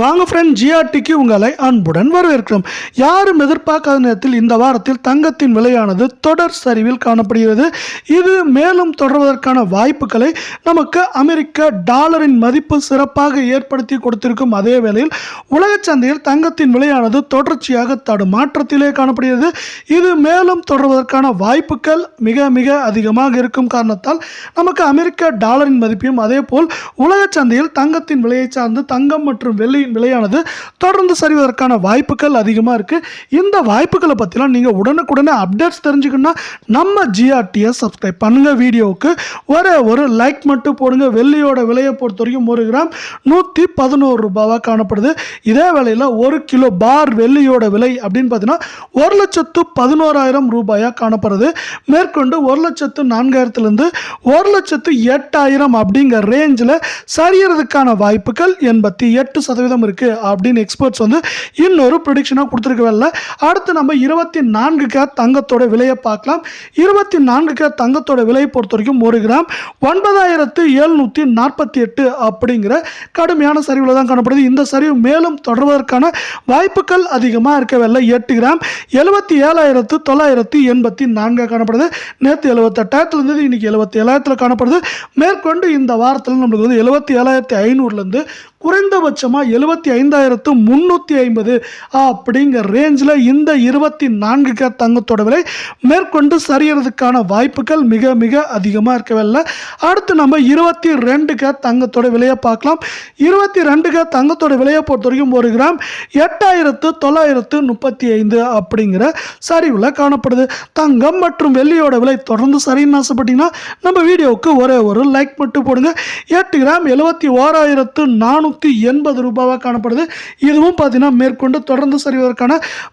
வாங்க ஃப்ரெண்ட், ஜிஆர்டிக்கு உங்களை அன்புடன் வரவேற்கிறோம். யாரும் எதிர்பார்க்காத நேரத்தில் இந்த வாரத்தில் தங்கத்தின் விலையானது தொடர் சரிவில் காணப்படுகிறது. இது மேலும் தொடர்வதற்கான வாய்ப்புகளை நமக்கு அமெரிக்க டாலரின் மதிப்பு சிறப்பாக ஏற்படுத்தி கொடுத்திருக்கும் அதே வேளையில் உலக சந்தையில் தங்கத்தின் விலையானது தொடர்ச்சியாக தடுமாற்றத்திலே காணப்படுகிறது. இது மேலும் தொடர்வதற்கான வாய்ப்புகள் மிக மிக அதிகமாக இருக்கும் காரணத்தால் நமக்கு அமெரிக்க டாலரின் மதிப்பையும் அதே போல் உலக சந்தையில் தங்கத்தின் விலையை சார்ந்து தங்கம் மற்றும் வெள்ளி விலையானது தொடர்ந்து சரிவதற்கான வாய்ப்புகள் அதிகமாக இருக்கு. இந்த வாய்ப்புகளை பற்றிலாம் நீங்கள் உடனுக்குடனே அப்டேட்ஸ் தெரிஞ்சுக்கணும்னா நம்ம ஜிஆர்டியை சப்ஸ்கிரைப் பண்ணுங்க. வீடியோவுக்கு ஒரு லைக் மட்டும் போடுங்க. வெள்ளியோட விலையை பொறுத்த வரைக்கும் 1 கிராம் 111 ரூபாவாக காணப்படுது. இதே வேளையில் 1 கிலோ பார் வெள்ளியோட விலை அப்படின்னு பார்த்தீங்கன்னா 1,11,000 ரூபாயாக காணப்படுது. மேற்கொண்டு 1,04,000 1,08,000 அப்படிங்கிற ரேஞ்சில் சரியறதுக்கான வாய்ப்புகள் 88% இருக்கு அப்படின்னு எக்ஸ்பர்ட்ஸ் இன்னொரு ப்ரெடிக்ஷனாக கொடுத்துருக்கவில்லை. அடுத்து நம்ம 24 கேரட் தங்கத்தோட விலையை பார்க்கலாம். 24 கேரட் தங்கத்தோட விலையை பொறுத்த வரைக்கும் 1 கிராம் 9,748 அப்படிங்கிற கடுமையான சரிவில் தான் காணப்படுது. இந்த சரிவு மேலும் தொடர்வதற்கான வாய்ப்புகள் அதிகமாக இருக்கவில்லை. 8 கிராம் 77,984 காணப்படுது. நேற்று 78,000 இருந்தது, இன்னைக்கு 77,000 காணப்படுது. மேற்கொண்டு இந்த வாரத்தில் நம்மளுக்கு 77,500 குறைந்தபட்சமாக 75,350 அப்படிங்கிற ரேஞ்சில் இந்த 24 கேரட் தங்கத்தோட விலை மேற்கொண்டு சரியறதுக்கான வாய்ப்புகள் மிக மிக அதிகமாக இருக்கவில்லை. அடுத்து நம்ம 22 கேரட் தங்கத்தோட விலையை பார்க்கலாம். 22 கேரட் தங்கத்தோட விலையை பொறுத்த வரைக்கும் 1 கிராம் 8,935 அப்படிங்கிற சரிவில் காணப்படுது. தங்கம் மற்றும் வெள்ளியோட விலை தொடர்ந்து சரின்னு ஆசைப்பட்டீங்கன்னா நம்ம வீடியோவுக்கு ஒரு லைக் மட்டும் போடுங்க. 8 கிராம் 71,480 ரூபாவாக காணப்படுது. இதுவும் பார்த்தீங்கன்னா மேற்கொண்டு தொடர்ந்து சரிவதற்கான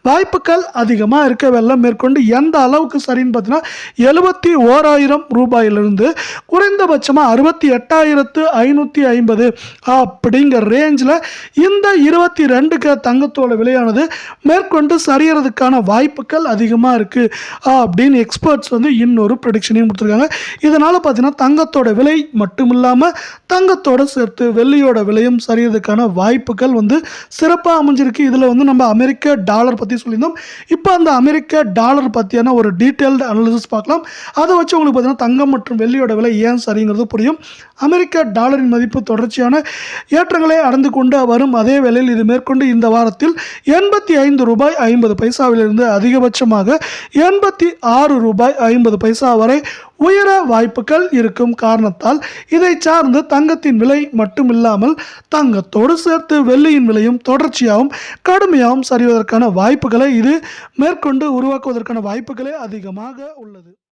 வாய்ப்புகள் அதிகமாக இருக்கவில்லை. மேற்கொண்டு எந்த அளவுக்கு சரின்னு பார்த்தீங்கன்னா 71,000 ரூபாயிலிருந்து குறைந்தபட்சமாக 68,550 அப்படிங்கிற ரேஞ்சில் இந்த 22 கேரட் தங்கத்தோட விலையானது மேற்கொண்டு சரியறதுக்கான வாய்ப்புகள் அதிகமாக இருக்கு அப்படின்னு எக்ஸ்பர்ட்ஸ் இன்னொரு ப்ரெடிக்ஷனையும் கொடுத்துருக்காங்க. இதனால பார்த்தீங்கன்னா தங்கத்தோட விலை மட்டும் இல்லாமல் தங்கத்தோட சேர்த்து வெள்ளியோட விலையும் சரியறதுக்கான வாய்ப்புகள் சிறப்பாக அமைஞ்சிருக்கு. இதில் நம்ம அமெரிக்க டாலர் பற்றி சொல்லியிருந்தோம். இப்போ அந்த அமெரிக்க டாலர் பற்றியான ஒரு டீட்டெயில்டு அனாலிசிஸ் பார்க்கலாம். அதை வச்சு உங்களுக்கு பார்த்தீங்கன்னா தங்கம் மற்றும் வெள்ளியோட விலை ஏன் சரிங்கிறது புரியும். அமெரிக்க டாலரின் மதிப்பு தொடர்ச்சியான ஏற்றங்களை அடைந்து கொண்டு வரும் அதே வேளையில் இது மேற்கொண்டு இந்த வாரத்தில் 85 ரூபாய் 50 பைசாவிலிருந்து அதிகபட்சமாக 86 ரூபாய் 50 பைசா வரை உயர வாய்ப்புகள் இருக்கும் காரணத்தால் இதை சார்ந்து தங்கத்தின் விலை மட்டும் இல்லாமல் தங்கத்தோடு சேர்த்து வெள்ளியின் விலையும் தொடர்ச்சியாகவும் கடுமையாகவும் சரிவதற்கான வாய்ப்புகளை இது மேற்கொண்டு உருவாக்குவதற்கான வாய்ப்புகளே அதிகமாக உள்ளது.